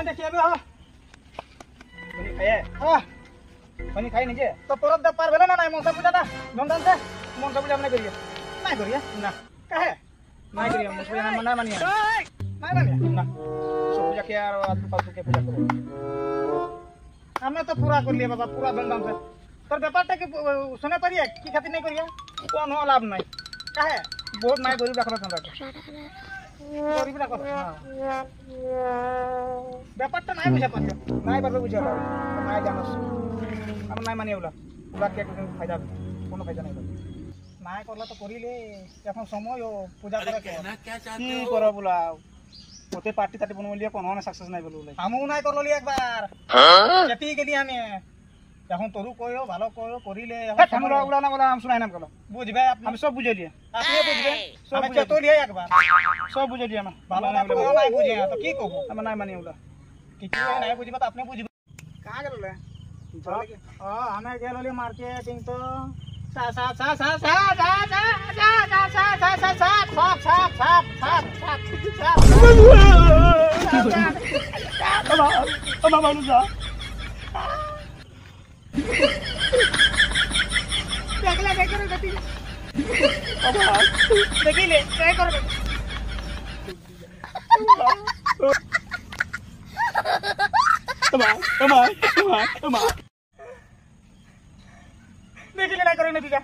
देखिए अभी हां बनी खाए हां बनी खाई नहीं तो परत द पार भेले ना नहीं मनसा पूजा दा धमधम से मनसा पूजा नहीं करिए ना काहे नहीं करिए मनसा पूजा ना मानिए नहीं मानिए ना सब पूजा के यार आलतू फालतू के पूजा करो हमने तो पूरा कर लिया बाबा पूरा धमधम से तर व्यापारटा के सुने परिए की खातिर नहीं करिए कौन हो लाभ नहीं काहे बहुत नहीं गरीब रखलो हमरा गरीब रखो हां व्यापारटा नहीं बुझा पारिए नहीं बार बुझा नहीं जानस हम नहीं मानिए उला के फायदा कोनो फायदा नहीं नहीं करला तो करिले এখন সময় ও পূজা করে के কি করব বুলা ওতে পার্টি টাটি বনব লিয়ে কোনো না সাকসেস নাই বলু আমু নাই করলো লি একবার কেতি গেলি আমি এখন তোরু কইও ভালো কইও করিলে আমরা উলা না বলা हम सुनाई नाम कलो बुझबे हम सब बुझे लिए আপনি বুঝবে सब बुझे तो लिए একবার सब बुझे लिए हम ভালো না বলে নাই বুঝे तो की कहबो हम नहीं मानिए उला की नहीं बुझबे तो अपने बुझबे कहां गेलो हां हमें गेलो ली मार्केटिंग तो सा सा सा सा सा सा सा सा सा सा सा सा साप मानुसा देखला देखो गति देखिले ट्राई करो तमा देखिले ना करो नहीं क्या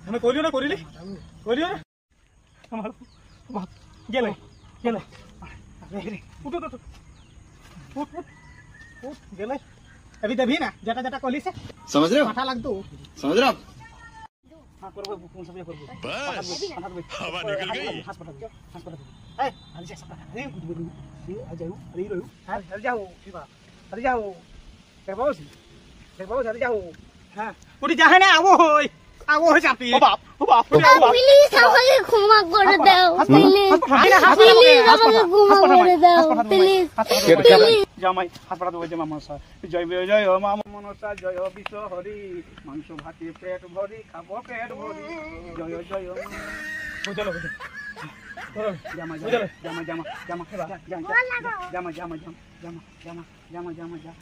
हमें कोलियो ना कोरिले कोलियो ना हमारा गेले गेले उठ उठ उठ उठ गेले अभी तभी ना जटा जटा कोली से समझ रहे हो माथा लग दो समझ रहे हो हां करो कौन सब ये करो बस हवा निकल गई हां ए अरे जा सब अरे कुछ बोलू आ जाओ अरे रहो अरे जाओ ठीक बा अरे जाओ कर बाबू अरे जाओ हां उड़ी जा है ना आवो होय आवो हो जाती ओ बाप प्लीज हमके क्षमा कर दो प्लीज हमके क्षमा कर दो प्लीज জামাই হাসপাতাল দো জমা মনসা জয় জয় মা মনসা জয় বিষ্ণু হরি মাংস ভাতে পেট ভরি খাবো পেট ভরি জয় জয় বুঝলো জামা জামা জামা জামা জামা জামা জামা জামা জামা জামা জামা জামা